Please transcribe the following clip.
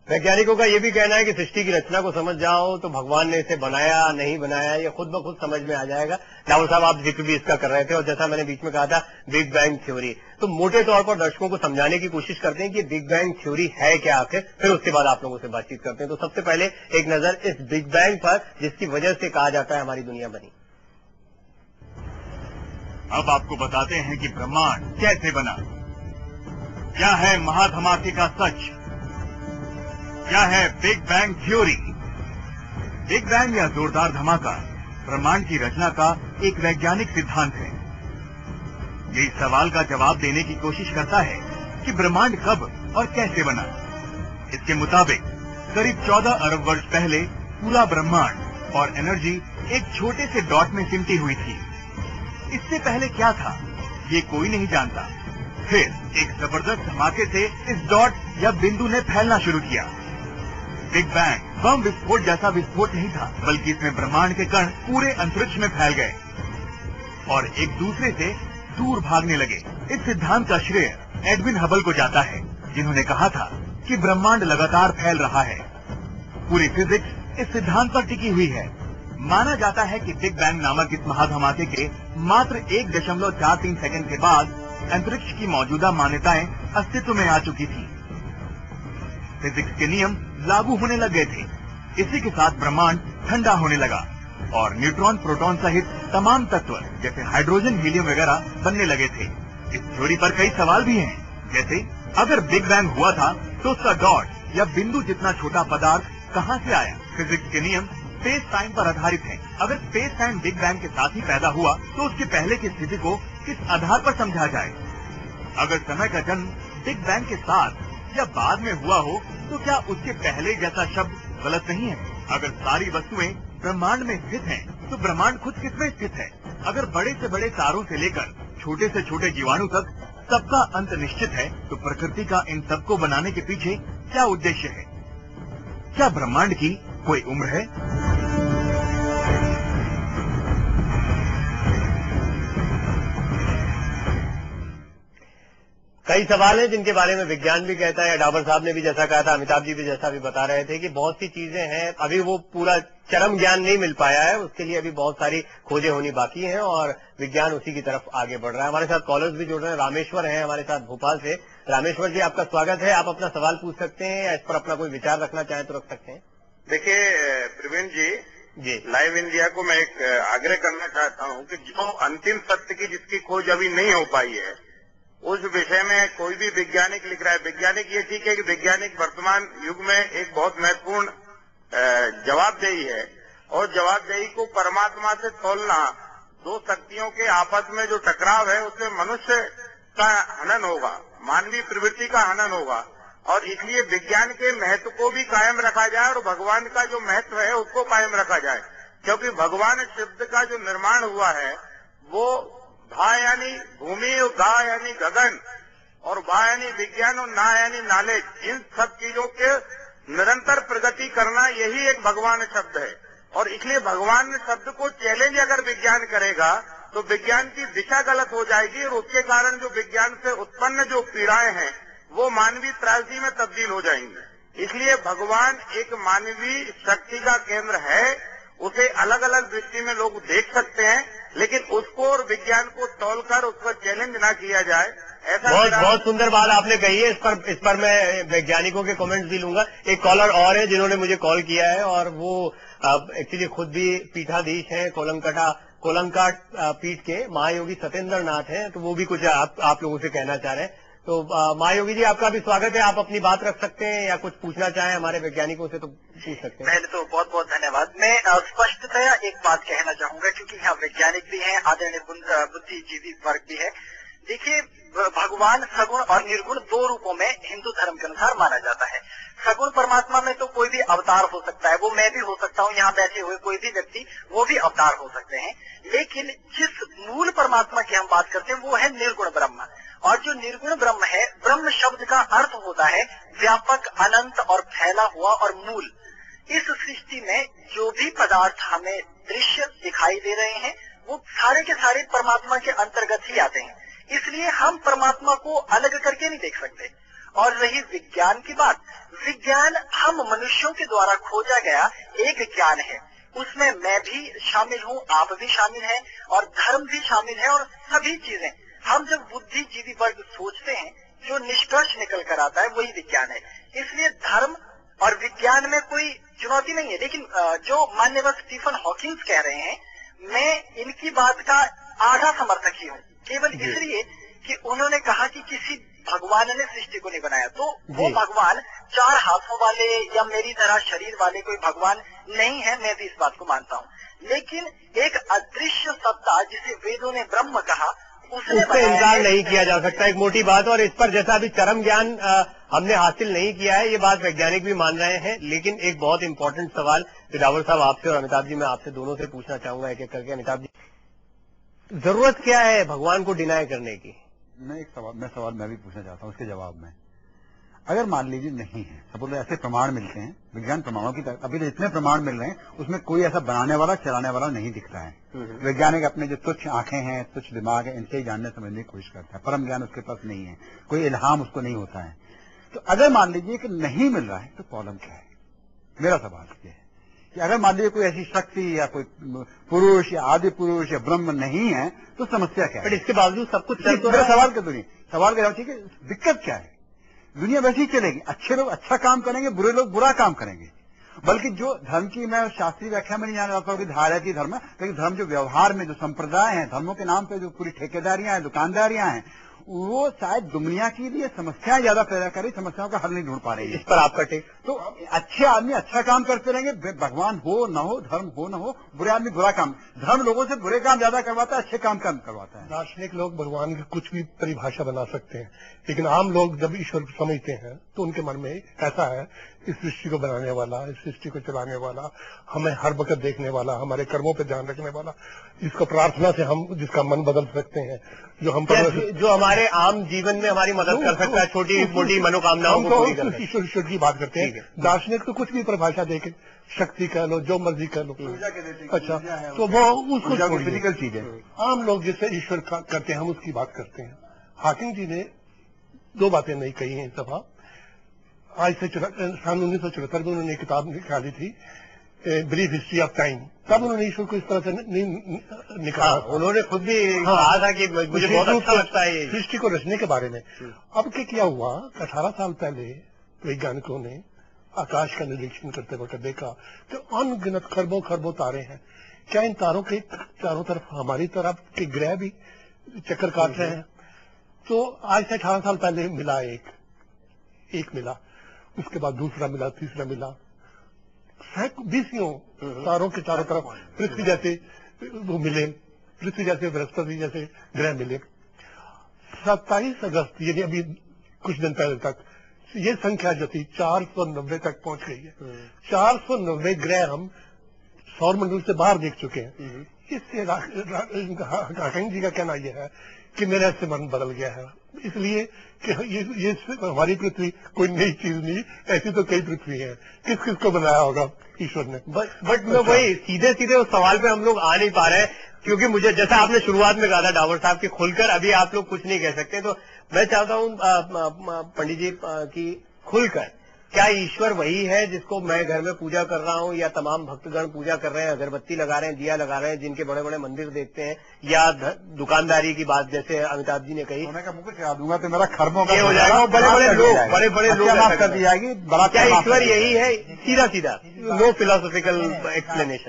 वैज्ञानिकों का ये भी कहना है कि सृष्टि की रचना को समझ जाओ तो भगवान ने इसे बनाया नहीं बनाया ये खुद ब खुद समझ में आ जाएगा। राहुल साहब, आप जिक्र भी इसका कर रहे थे और जैसा मैंने बीच में कहा था बिग बैंग थ्योरी, तो मोटे तौर पर दर्शकों को समझाने की कोशिश करते हैं कि बिग बैंग थ्योरी है क्या आखिर, फिर उसके बाद आप लोगों से बातचीत करते हैं। तो सबसे पहले एक नजर इस बिग बैंग पर जिसकी वजह से कहा जाता है हमारी दुनिया बनी। अब आपको बताते हैं कि ब्रह्मांड कैसे बना, क्या है महाधमाके का सच, क्या है big bang theory. Big bang या जोरदार धमाका ब्रह्मांड की रचना का एक वैज्ञानिक सिद्धांत है। ये इस सवाल का जवाब देने की कोशिश करता है कि ब्रह्मांड कब और कैसे बना। इसके मुताबिक करीब 14 अरब वर्ष पहले पूरा ब्रह्मांड और एनर्जी एक छोटे से डॉट में सिमटी हुई थी। इससे पहले क्या था ये कोई नहीं जानता। फिर एक जबरदस्त धमाके से इस डॉट या बिंदु ने फैलना शुरू किया। बिग बैंग बम विस्फोट जैसा विस्फोट नहीं था, बल्कि इसमें ब्रह्मांड के कण पूरे अंतरिक्ष में फैल गए और एक दूसरे से दूर भागने लगे। इस सिद्धांत का श्रेय एडविन हबल को जाता है, जिन्होंने कहा था कि ब्रह्मांड लगातार फैल रहा है। पूरी फिजिक्स इस सिद्धांत पर टिकी हुई है। माना जाता है कि बिग बैंग नामक इस महाधमाके के मात्र 1.43 सेकंड के बाद अंतरिक्ष की मौजूदा मान्यताएं अस्तित्व में आ चुकी थी। फिजिक्स के नियम लागू होने लग गए थे। इसी के साथ ब्रह्मांड ठंडा होने लगा और न्यूट्रॉन, प्रोटॉन सहित तमाम तत्व जैसे हाइड्रोजन, हीलियम वगैरह बनने लगे थे। इस थ्योरी पर कई सवाल भी हैं, जैसे अगर बिग बैंग हुआ था तो उसका डॉट या बिंदु जितना छोटा पदार्थ कहां से आया। फिजिक्स के नियम स्पेस टाइम पर आधारित हैं। अगर स्पेस टाइम बिग बैंग के साथ ही पैदा हुआ तो उसके पहले की स्थिति को किस आधार पर समझा जाए। अगर समय का जन्म बिग बैंग के साथ या बाद में हुआ हो तो क्या उसके पहले जैसा शब्द गलत नहीं है। अगर सारी वस्तुएं ब्रह्मांड में स्थित हैं, तो ब्रह्मांड खुद किसमें स्थित है। अगर बड़े से बड़े तारों से लेकर छोटे से छोटे जीवाणु तक सबका अंत निश्चित है, तो प्रकृति का इन सबको बनाने के पीछे क्या उद्देश्य है। क्या ब्रह्मांड की कोई उम्र है। कई सवाल हैं जिनके बारे में विज्ञान भी कहता है, डाबर साहब ने भी जैसा कहा था, अमिताभ जी भी जैसा भी बता रहे थे कि बहुत सी चीजें हैं, अभी वो पूरा चरम ज्ञान नहीं मिल पाया है, उसके लिए अभी बहुत सारी खोजें होनी बाकी हैं और विज्ञान उसी की तरफ आगे बढ़ रहा है। हमारे साथ कॉलर्स भी जुड़ रहे हैं। रामेश्वर हैं हमारे साथ भोपाल से। रामेश्वर जी, आपका स्वागत है। आप अपना सवाल पूछ सकते हैं या इस पर अपना कोई विचार रखना चाहें तो रख सकते हैं। देखिए प्रवीण जी, लाइव इंडिया को मैं एक आग्रह करना चाहता हूं कि जो अंतिम सत्य की जिसकी खोज अभी नहीं हो पाई है, उस विषय में कोई भी वैज्ञानिक लिख रहा है। वैज्ञानिक ये ठीक है कि वैज्ञानिक वर्तमान युग में एक बहुत महत्वपूर्ण जवाबदेही है और जवाबदेही को परमात्मा से तोलना, दो शक्तियों के आपस में जो टकराव है उसमें मनुष्य का हनन होगा, मानवीय प्रवृत्ति का हनन होगा और इसलिए विज्ञान के महत्व को भी कायम रखा जाए और भगवान का जो महत्व है उसको कायम रखा जाए। क्योंकि भगवान शब्द का जो निर्माण हुआ है वो भा यानी भूमि और गा यानी गगन और वा यानी विज्ञान और ना यानी नॉलेज, इन सब चीजों के निरंतर प्रगति करना यही एक भगवान शब्द है। और इसलिए भगवान शब्द को चैलेंज अगर विज्ञान करेगा तो विज्ञान की दिशा गलत हो जाएगी और उसके कारण जो विज्ञान से उत्पन्न जो पीड़ाएं हैं वो मानवीय त्रासदी में तब्दील हो जाएंगी। इसलिए भगवान एक मानवीय शक्ति का केंद्र है, उसे अलग अलग दृष्टि में लोग देख सकते हैं, लेकिन उसको और विज्ञान को तोलकर उसको चैलेंज ना किया जाए। ऐसा बहुत सुंदर बात आपने कही है। इस पर मैं वैज्ञानिकों के कमेंट्स भी लूंगा। एक कॉलर और है जिन्होंने मुझे कॉल किया है और वो एक्चुअली खुद भी पीठाधीश हैं, कोलंकाट पीठ के महायोगी सत्येंद्र नाथ हैं, तो वो भी कुछ आप लोगों से कहना चाह रहे हैं। तो महायोगी जी, आपका भी स्वागत है। आप अपनी बात रख सकते हैं या कुछ पूछना चाहें हमारे वैज्ञानिकों से तो पूछ सकते हैं। पहले तो बहुत बहुत धन्यवाद। मैं स्पष्टतया एक बात कहना चाहूंगा, क्योंकि यहाँ वैज्ञानिक भी हैं, आदरणीय बुद्धिजीवी वर्ग भी है। देखिए, भगवान सगुण और निर्गुण दो रूपों में हिंदू धर्म के अनुसार माना जाता है। सगुण परमात्मा में तो कोई भी अवतार हो सकता है, वो मैं भी हो सकता हूँ, यहाँ बैठे हुए कोई भी व्यक्ति वो भी अवतार हो सकते हैं। लेकिन जिस मूल परमात्मा की हम बात करते हैं वो है निर्गुण ब्रह्म। और जो निर्गुण ब्रह्म है, ब्रह्म शब्द का अर्थ होता है व्यापक, अनंत और फैला हुआ और मूल। इस सृष्टि में जो भी पदार्थ हमें दृश्य दिखाई दे रहे हैं वो सारे के सारे परमात्मा के अंतर्गत ही आते हैं। इसलिए हम परमात्मा को अलग करके नहीं देख सकते। और रही विज्ञान की बात, विज्ञान हम मनुष्यों के द्वारा खोजा गया एक ज्ञान है, उसमें मैं भी शामिल हूँ, आप भी शामिल हैं और धर्म भी शामिल है और सभी चीजें। हम जब बुद्धिजीवी वर्ग सोचते हैं, जो निष्कर्ष निकल कर आता है वही विज्ञान है। इसलिए धर्म और विज्ञान में कोई चुनौती नहीं है। लेकिन जो मान्यवर स्टीफन हॉकिंग कह रहे हैं, मैं इनकी बात का आधा समर्थक ही हूँ, केवल इसलिए कि उन्होंने कहा कि किसी भगवान ने सृष्टि को नहीं बनाया, तो वो भगवान 4 हाथों वाले या मेरी तरह शरीर वाले कोई भगवान नहीं है, मैं भी इस बात को मानता हूँ। लेकिन एक अदृश्य सत्ता जिसे वेदों ने ब्रह्म कहा, उससे इनकार नहीं किया जा सकता, एक मोटी बात। और इस पर जैसा अभी चरम ज्ञान हमने हासिल नहीं किया है, ये बात वैज्ञानिक भी मान रहे हैं। लेकिन एक बहुत इंपॉर्टेंट सवाल रावल साहब आपसे और अमिताभ जी, मैं आपसे दोनों से पूछना चाहूंगा एक एक करके। अमिताभ जी, जरूरत क्या है भगवान को डिनाई करने की? मैं भी पूछना चाहता हूँ उसके जवाब में। अगर मान लीजिए नहीं है, सपोज ऐसे प्रमाण मिलते हैं, विज्ञान प्रमाणों की तरह अभी जितने प्रमाण मिल रहे हैं उसमें कोई ऐसा बनाने वाला चलाने वाला नहीं दिख रहा है। वैज्ञानिक अपने जो तुच्छ आंखें हैं, तुच्छ दिमाग है, इनसे ही जानने समझने की कोशिश करता है। परम ज्ञान उसके पास नहीं है, कोई इल्हाम उसको नहीं होता है। तो अगर मान लीजिए कि नहीं मिल रहा है तो प्रॉब्लम क्या है? मेरा सवाल ये है कि अगर मान लीजिए कोई ऐसी शक्ति या कोई पुरुष या आदि पुरुष या ब्रह्म नहीं है तो समस्या क्या है? बट इसके बावजूद सब कुछ मेरा सवाल कर दूंगी, सवाल का जवाब ठीक है। दिक्कत क्या है? दुनिया वैसी ही चलेगी, अच्छे लोग अच्छा काम करेंगे, बुरे लोग बुरा काम करेंगे। बल्कि जो धर्म की, मैं शास्त्रीय व्याख्या में नहीं जाना चाहता हूँ कि धारती धर्म है, लेकिन धर्म जो व्यवहार में जो संप्रदाय है, धर्मों के नाम पे जो पूरी ठेकेदारियां हैं, दुकानदारियां हैं, वो शायद दुनिया के लिए समस्याएं ज्यादा पैदा करी, समस्याओं का हल नहीं ढूंढ पा रही है। इस पर आपका टेक? तो अच्छे आदमी अच्छा काम करते रहेंगे, भगवान हो न हो, धर्म हो न हो, बुरे आदमी बुरा काम। धर्म लोगों से बुरे काम ज्यादा करवाता है, अच्छे काम कम करवाता है। दार्शनिक लोग भगवान की कुछ भी परिभाषा बना सकते हैं, लेकिन आम लोग जब ईश्वर को समझते हैं तो उनके मन में ऐसा है, इस सृष्टि को बनाने वाला, इस सृष्टि को चलाने वाला, हमें हर वक्त देखने वाला, हमारे कर्मों पर ध्यान रखने वाला, जिसको प्रार्थना से हम जिसका मन बदल सकते हैं, जो हम जो हमारे आम जीवन में हमारी मदद कर सकता है, छोटी मोटी मनोकामनाओं को पूरी करने। ईश्वर की बात करते हैं। दार्शनिक तो कुछ भी परिभाषा देके, शक्ति कह लो, जो मर्जी कह लो, अच्छा, तो वो उसको फिजिकल चीज है। आम लोग जिससे ईश्वर करते हैं हम उसकी बात करते हैं। हॉकिंग जी ने 2 बातें नहीं कही हैं इस दफा। आज से सन 1974 में उन्होंने एक किताब निकाली थी, ब्रीफ हिस्ट्री ऑफ टाइम। तब उन्होंने ईश्वर को इस तरह से नहीं निकाला। उन्होंने खुद भी कहा था कि मुझे बहुत अच्छा लगता है ये सृष्टि को रचने के बारे में। अब क्या हुआ, 18 साल पहले वैज्ञानिकों ने आकाश का निरीक्षण करते वक्त देखा तो अनगिनत खरबों खरबों तारे हैं। क्या इन तारों के चारों तरफ हमारी तरफ के ग्रह भी चक्कर काट रहे हैं? तो आज से 18 साल पहले मिला एक मिला, उसके बाद दूसरा मिला, तीसरा मिला, 20 तारों के चारों तरफ पृथ्वी जैसे वो मिले, पृथ्वी जैसे, बृहस्पति जैसे ग्रह मिले। 27 अगस्त यानी अभी कुछ दिन पहले तक ये संख्या जो थी 490 तक पहुंच गई है। 490 ग्रह हम सौर मंडल से बाहर देख चुके हैं। इससे हॉकिंग जी का कहना यह है कि मेरा इससे मन बदल गया है, इसलिए कि ये हमारी पृथ्वी कोई नई चीज नहीं, ऐसी तो कई पृथ्वी है, किस किस को बनाया होगा ईश्वर ने। बट मैं वही सीधे सीधे उस सवाल पे हम लोग आ नहीं पा रहे हैं, क्योंकि मुझे जैसा आपने शुरुआत में कहा था डावर साहब कि खुलकर अभी आप लोग कुछ नहीं कह सकते। तो मैं चाहता हूं पंडित जी की खुलकर, क्या ईश्वर वही है जिसको मैं घर में पूजा कर रहा हूं, या तमाम भक्तगण पूजा कर रहे हैं, अगरबत्ती लगा रहे हैं, दिया लगा रहे हैं, जिनके बड़े बड़े मंदिर देखते हैं, या दुकानदारी की बात जैसे अमिताभ जी ने कही, सोने का मुकुट चढ़ा दूंगा तो मेरा खरबों का हो जाएगा, बड़े बड़े लोग माफ कर दी जाएगी। क्या ईश्वर यही है? सीधा सीधा, नो फिलोसॉफिकल एक्सप्लेनेशन।